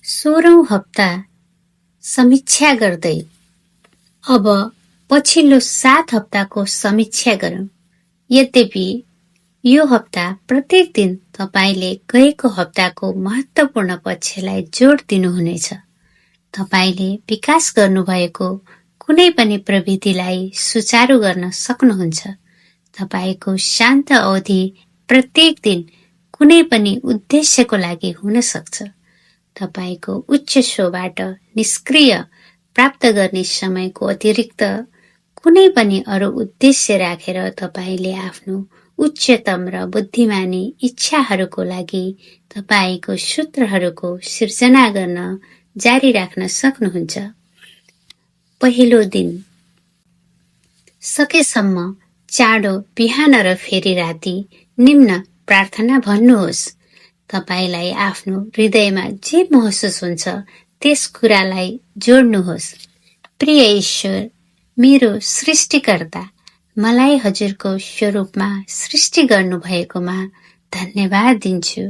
16औं हप्ता समीक्षा गर्दै अब पछिल्लो 7 हप्ताको समीक्षा गरौँ। यद्यपि यो हप्ता प्रत्येक दिन तपाईले गएको हप्ताको महत्वपूर्ण पक्षलाई जोड दिनुहुनेछ। तपाईले विकास गर्नुभएको कुनै पनि प्रविधिलाई सुचारू गर्न सक्नुहुन्छ। तपाईको शान्त अवधि प्रत्येक दिन कुनै पनि उद्देश्यको लागि हुन सक्छ। तपाईको उच्च स्वबाट निष्क्रिय प्राप्त गर्ने समयको अतिरिक्त कुनै पनि अरू उद्देश्य राखेर तपाईले आफ्नो उच्चतम र बुद्धिमानी इच्छाहरूको लागि तपाईको सूत्रहरूको सिर्जना गर्न जारी राख्न सक्नुहुन्छ। पहिलो दिन सकेसम्म चाँडो बिहान र फेरि राति निम्न प्रार्थना भन्नुहोस्। तपाईलाई आफ्नो हृदयमा जे महसुस हुन्छ त्यस कुरालाई जोड्नुहोस्। प्रिय ईश्वर, मेरो सृष्टिकर्ता, मलाई हजुरको स्वरूपमा सृष्टि गर्नुभएकोमा धन्यवाद दिन्छु।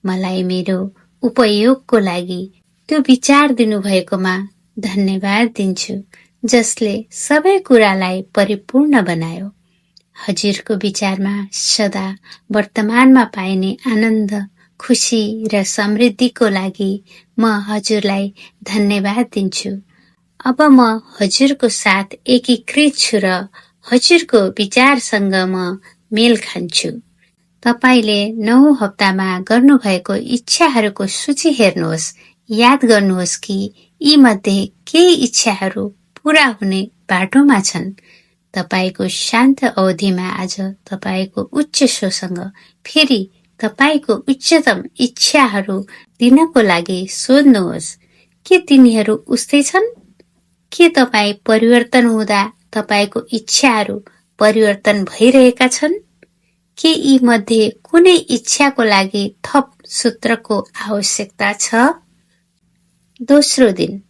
मलाई मेरो उपयोगको लागि त्यो विचार दिनुभएकोमा धन्यवाद दिन्छु जसले सबै कुरालाई परिपूर्ण बनायो। हजुरको विचारमा सदा वर्तमानमा पाइने आनन्द, खुशी र समृद्धिको लागि म हजुरलाई धन्यवाद दिन्छु। अब म हजुरको साथ एकीकृत छु र हजुरको विचारसँग म मेल खान्छु। तपाईले 9 हप्तामा गर्नुभएको इच्छाहरूको सूची हेर्नुहोस्। याद गर्नुहोस् कि यी मध्ये केही इच्छाहरू पूरा हुने बाटोमा छन्। तपाईको शान्त अवधिमा आज तपाईको उच्च स्वसँग फेरि तपाईको उच्चतम इच्छाहरू दिनको लागि सोध्नुहोस्। के तिनीहरू उस्तै छन्? के तपाई परिवर्तन हुँदा तपाईको इच्छाहरू परिवर्तन भइरहेका छन्? के यी मध्ये कुनै इच्छाको लागि थप सूत्रको आवश्यकता छ? दोस्रो दिन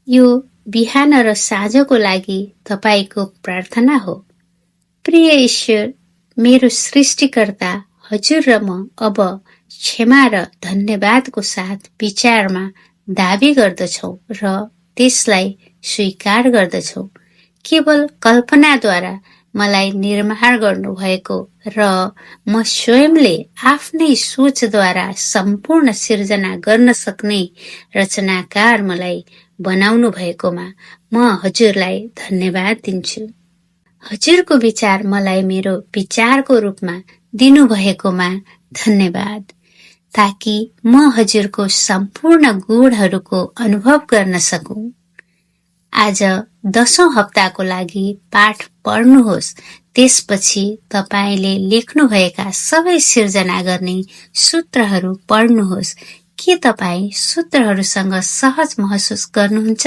यो बिहान र साँझको लागि तपाईको प्रार्थना हो। प्रिय ईश्वर, मेरो सृष्टिकर्ता, हजुर र म अब क्षमा र धन्यवादको साथ विचारमा दाबी गर्दछौ र त्यसलाई स्वीकार गर्दछौ। केवल कल्पनाद्वारा मलाई निर्माण गर्नुभएको र म स्वयंले आफ्नै सोचद्वारा सम्पूर्ण सिर्जना गर्न सक्ने रचनाकार मलाई बनाउनु भएकोमा म हजुरलाई धन्यवाद दिन्छु। हजुरको विचार मलाई मेरो विचारको रूपमा दिनुभएकोमा धन्यवाद, ताकि म हजुरको सम्पूर्ण गुणहरूको अनुभव गर्न सकूं। आज 10औं हप्ताको लागि पाठ पढ्नुहोस्। त्यसपछि तपाईले लेख्नुभएका सबै सिर्जना गर्ने सूत्रहरू पढ्नुहोस्। के तपाई सूत्रहरूसँग सहज महसुस गर्नुहुन्छ?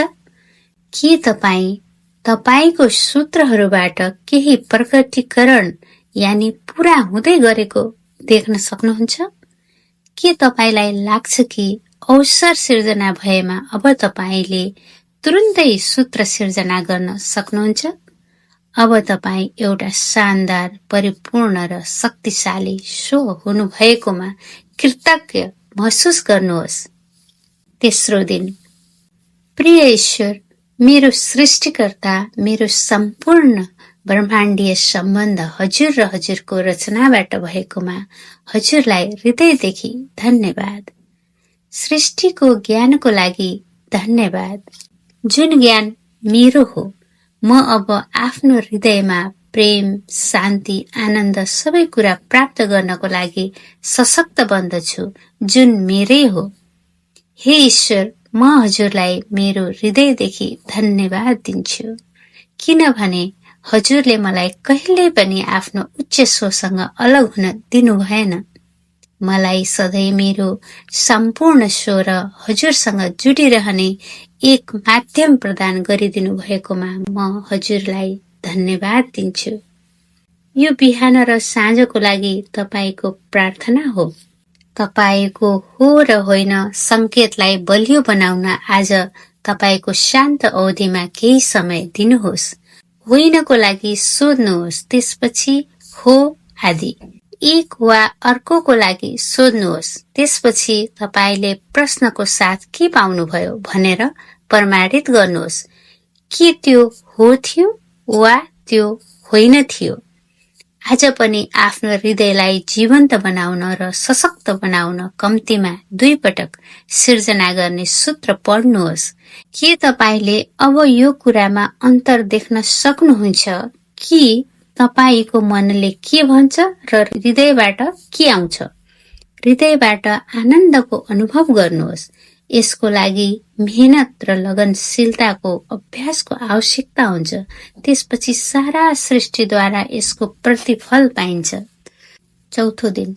के तपाई तपाईको सूत्रहरूबाट केही प्रकटीकरण यानि पूरा हुँदै गरेको देख्न सक्नुहुन्छ? के तपाईलाई लाग्छ कि अवसर सिर्जना भएमा अब तपाईले तुरुन्तै सूत्र सिर्जना गर्न सक्नुहुन्छ? अब तपाई एउटा शानदार, परिपूर्ण र शक्तिशाली स्व हुनुभएकोमा कृतज्ञ महसुस गर्नुहोस्। तेस्रो दिन प्रिय ईश्वर, मेरो सृष्टिकर्ता, मेरो सम्पूर्ण ब्रह्माण्डीय सम्बन्ध हजुर र हजुरको रचनाबाट भएकोमा हजुरलाई हृदयदेखि धन्यवाद। सृष्टिको ज्ञानको लागि धन्यवाद, जुन ज्ञान मेरो हो। म अब आफ्नो हृदयमा प्रेम, शान्ति, आनन्द सबै कुरा प्राप्त गर्नको लागि सशक्त बन्दछु, जुन मेरै हो। हे ईश्वर, म हजुरलाई मेरो हृदयदेखि धन्यवाद दिन्छु, किनभने हजुरले मलाई कहिल्यै पनि आफ्नो उच्च स्वसँग अलग हुन दिनु भएन। मलाई सधैँ मेरो सम्पूर्ण स्व र हजुरसँग जुडिरहने एक माध्यम प्रदान गरिदिनु भएकोमा म हजुरलाई धन्यवाद दिन्छु। यो बिहान र साँझको लागि तपाईको प्रार्थना हो। तपाईको हो र होइन संकेतलाई बलियो बनाउन आज तपाईको शान्त अवधिमा केही समय दिनुहोस्। होइनको लागि सोध्नुहोस्, त्यसपछि हो आदि। एक वा अर्कोको लागि सोध्नुहोस्, त्यसपछि तपाईले प्रश्नको साथ के पाउनुभयो भनेर प्रमाणित गर्नुहोस्। के त्यो हो थियो वा त्यो होइन थियो। आज पनि आफ्नो हृदयलाई जीवन्त बनाउन र सशक्त बनाउन कम्तीमा 2 पटक सिर्जना गर्ने सूत्र पढ्नुहोस्। के तपाईले अब यो कुरामा अन्तर देख्न सक्नुहुन्छ कि तपाईको मनले के भन्छ र हृदयबाट के आउँछ? हृदयबाट आनन्दको अनुभव गर्नुहोस्। यसको लागि मेहनत र लगनशीलताको अभ्यासको आवश्यकता हुन्छ। त्यसपछि सारा सृष्टिद्वारा यसको प्रतिफल पाइन्छ। चौथो दिन।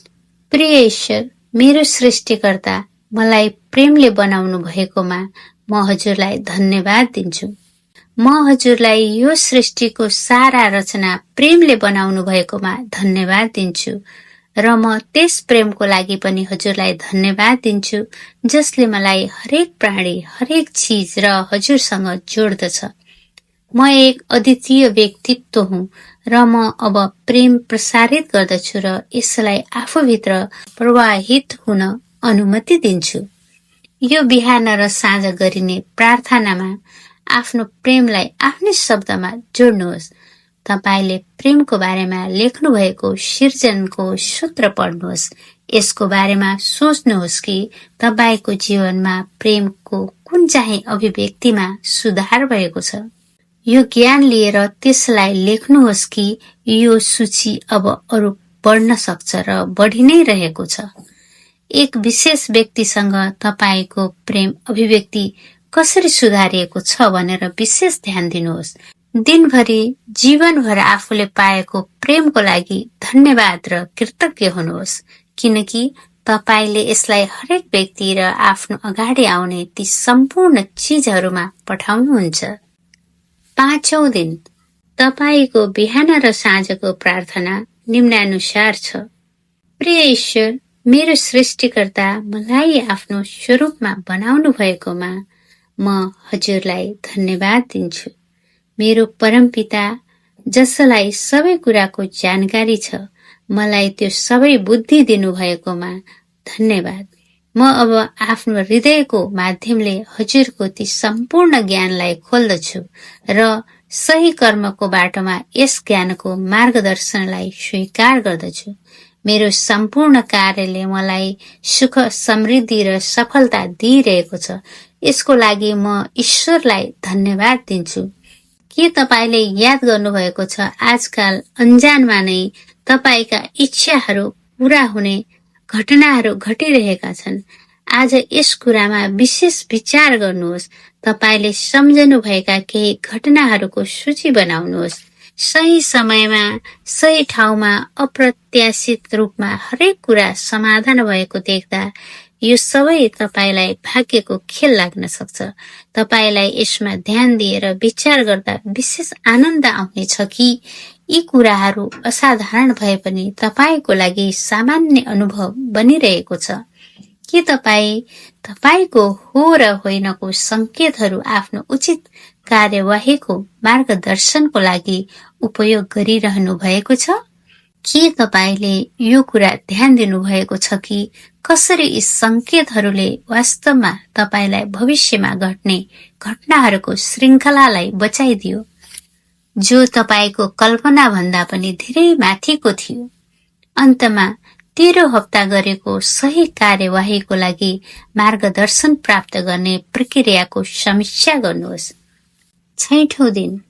प्रिय ईश्वर, मेरो सृष्टिकर्ता, मलाई प्रेमले बनाउनु भएकोमा म हजुरलाई धन्यवाद दिन्छु। म हजुरलाई यो सृष्टिको सारा रचना प्रेमले बनाउनु भएकोमा धन्यवाद दिन्छु र म त्यस प्रेमको लागि पनि हजुरलाई धन्यवाद दिन्छु जसले मलाई हरेक प्राणी, हरेक चीज र हजुरसँग जोड्दछ। म एक अद्वितीय व्यक्तित्व हुँ र म अब प्रेम प्रसारित गर्दछु र यसलाई आफूभित्र प्रवाहित हुन अनुमति दिन्छु। यो बिहान र साँझ गरिने प्रार्थनामा आफ्नो प्रेमलाई आफ्नै शब्दमा जोड्नुहोस्। तपाईले प्रेमको बारेमा लेख्नु भएको सिर्जनको सूत्र पढ्नुहोस्। यसको बारेमा सोच्नुहोस् कि तपाईको जीवनमा प्रेमको कुन चाहिँ अभिव्यक्तिमा सुधार भएको छ। यो ज्ञान लिएर त्यसलाई लेख्नुहोस् कि यो सूची अब अरु बढ्न सक्छ र बढी नै रहेको छ। एक विशेष व्यक्तिसँग तपाईको प्रेम अभिव्यक्ति कसरी सुधारिएको छ भनेर विशेष ध्यान दिनुहोस्। दिनभरि जीवनभर आफूले पाएको प्रेमको लागि धन्यवाद र कृतज्ञ हुनुहोस्, किनकि तपाईले यसलाई हरेक व्यक्ति र आफ्नो अगाडि आउने ती सम्पूर्ण चीजहरूमा पठाउनुहुन्छ। पाँचौं दिन। तपाईको बिहान र साँझको प्रार्थना निम्नानुसार छ। प्रिय ईश्वर, मेरो सृष्टिकर्ता, मलाई आफ्नो स्वरूपमा बनाउनु भएकोमा म हजुरलाई धन्यवाद दिन्छु। मेरो परमपिता, जसलाई सबै कुराको जानकारी छ, मलाई त्यो सबै बुद्धि दिनुभएकोमा धन्यवाद। म अब आफ्नो हृदयको माध्यमले हजुरको ती सम्पूर्ण ज्ञानलाई खोल्दछु र सही कर्मको बाटोमा यस ज्ञानको मार्गदर्शनलाई स्वीकार गर्दछु। मेरो सम्पूर्ण कार्यले मलाई सुख, समृद्धि र सफलता दिइरहेको छ। यसको लागि म ईश्वरलाई धन्यवाद दिन्छु। के तपाईले याद गर्नुभएको छ, आजकल अनजानमा नै तपाईका इच्छाहरू पूरा हुने घटनाहरू घटिरहेका छन्। आज यस कुरामा विशेष विचार गर्नुहोस्। तपाईले सम्झनु भएका केही घटनाहरूको सूची बनाउनुहोस्। सही समयमा, सही ठाउँमा, अप्रत्याशित रूपमा हरेक कुरा समाधान भएको देख्दा यो सबै तपाईलाई भाग्यको खेल लाग्न सक्छ। तपाईलाई यसमा ध्यान दिएर विचार गर्दा विशेष आनन्द आउनेछ कि यी कुराहरू असाधारण भए पनि तपाईको लागि सामान्य अनुभव बनिरहेको छ। के तपाईको हो र होइनको संकेतहरू आफ्नो उचित कार्यवाहीको मार्गदर्शनको लागि उपयोग गरिरहनु भएको छ? के तपाईले यो कुरा ध्यान दिनुभएको छ कि कसरी यी संकेतहरूले वास्तवमा तपाईलाई भविष्यमा घट्ने घटनाहरूको श्रृङ्खलालाई बचाइदियो, जो तपाईको कल्पना भन्दा पनि धेरै माथिको थियो? अन्तमा 13 हप्ता गरेको सही कार्यवाहीको लागि मार्गदर्शन प्राप्त गर्ने प्रक्रियाको समीक्षा गर्नुहोस्। 6औं दिन।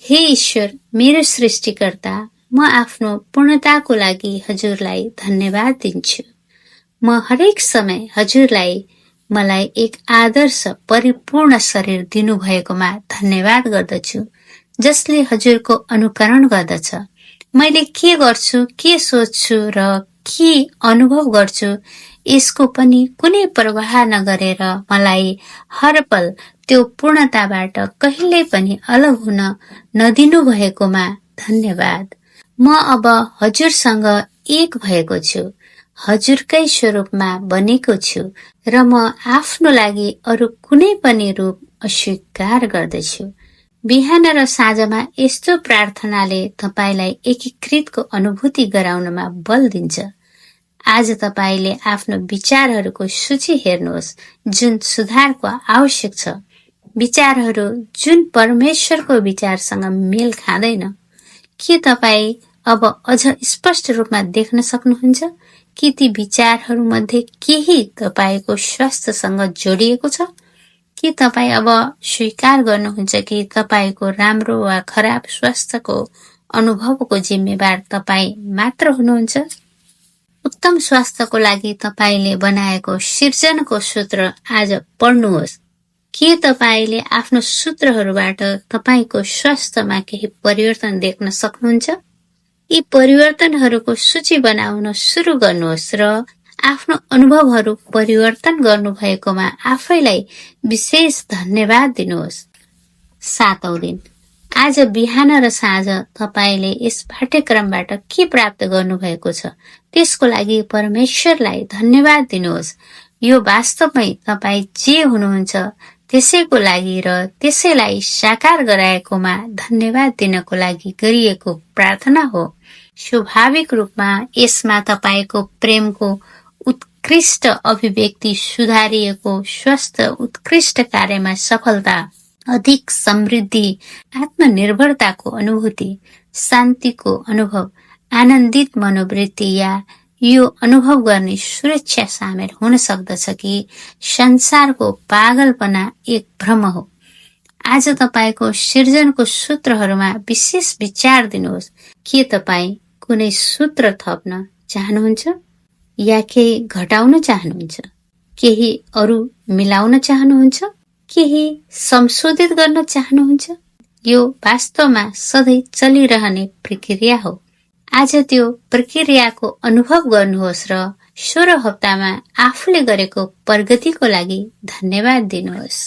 हे ईश्वर, मेरो सृष्टिकर्ता, म आफ्नो पूर्णताको लागि हजुरलाई धन्यवाद दिन्छु। म हरेक समय हजुरलाई मलाई एक आदर्श परिपूर्ण शरीर दिनुभएकोमा धन्यवाद गर्दछु, जसले हजुरको अनुकरण गर्दछ। मैले के गर्छु, के सोच्छु र के अनुभव गर्छु, यसको पनि कुनै प्रवाह नगरेर मलाई हर पल त्यो पूर्णताबाट कहिल्यै पनि अलग हुन नदिनु भएकोमा धन्यवाद। म अब हजुरसँग एक भएको छु, हजुरकै स्वरूपमा बनेको छु र म आफ्नो लागि अरू कुनै पनि रूप अस्वीकार गर्दछु। बिहान र साँझमा यस्तो प्रार्थनाले तपाईलाई एकीकृतको अनुभूति गराउनमा बल दिन्छ। आज तपाईले आफ्नो विचारहरूको सूची हेर्नुहोस् जुन सुधारको आवश्यक छ। विचारहरू जुन परमेश्वरको विचारसँग मेल खाँदैन। के तपाईँ अब अझ स्पष्ट रूपमा देख्न सक्नुहुन्छ कि ती विचारहरूमध्ये केही तपाईको स्वास्थ्यसँग जोडिएको छ? के तपाईँ अब स्वीकार गर्नुहुन्छ कि तपाईको राम्रो वा खराब स्वास्थ्यको अनुभवको जिम्मेवार तपाईँ मात्र हुनुहुन्छ? उत्तम स्वास्थ्यको लागि तपाईले बनाएको सिर्जनको सूत्र आज पढ्नुहोस्। के तपाईले आफ्नो सूत्रहरूबाट तपाईको स्वास्थ्यमा केही परिवर्तन देख्न सक्नुहुन्छ? यी परिवर्तनहरूको सूची बनाउन सुरु गर्नुहोस् र आफ्नो अनुभवहरू परिवर्तन गर्नुभएकोमा आफैलाई विशेष धन्यवाद दिनुहोस्। 7औं दिन। आज बिहान र साँझ तपाईले यस पाठ्यक्रमबाट के प्राप्त गर्नुभएको छ त्यसको लागि परमेश्वरलाई धन्यवाद दिनुहोस्। यो वास्तवमै तपाईँ जे हुनुहुन्छ त्यसैको लागि र त्यसैलाई साकार गराएकोमा धन्यवाद दिनको लागि गरिएको प्रार्थना हो। स्वाभाविक रूपमा यसमा तपाईको प्रेमको उत्कृष्ट अभिव्यक्ति, सुधारिएको स्वस्थ, उत्कृष्ट कार्यमा सफलता, अधिक समृद्धि, आत्मनिर्भरताको अनुभूति, शान्तिको अनुभव, आनन्दित मनोवृत्ति या यो अनुभव गर्ने सुरक्षा सामेल हुन सक्दछ कि संसारको पागलपना एक भ्रम हो। आज तपाईको सिर्जनको सूत्रहरूमा विशेष विचार दिनुहोस्। के तपाईँ कुनै सूत्र थप्न चाहनुहुन्छ या केही घटाउन चाहनुहुन्छ? केही अरू मिलाउन चाहनुहुन्छ? केही संशोधित गर्न चाहनुहुन्छ? यो वास्तवमा सधैँ चलिरहने प्रक्रिया हो। आज त्यो प्रक्रियाको अनुभव गर्नुहोस् र 16 हप्तामा आफूले गरेको प्रगतिको लागि धन्यवाद दिनुहोस्।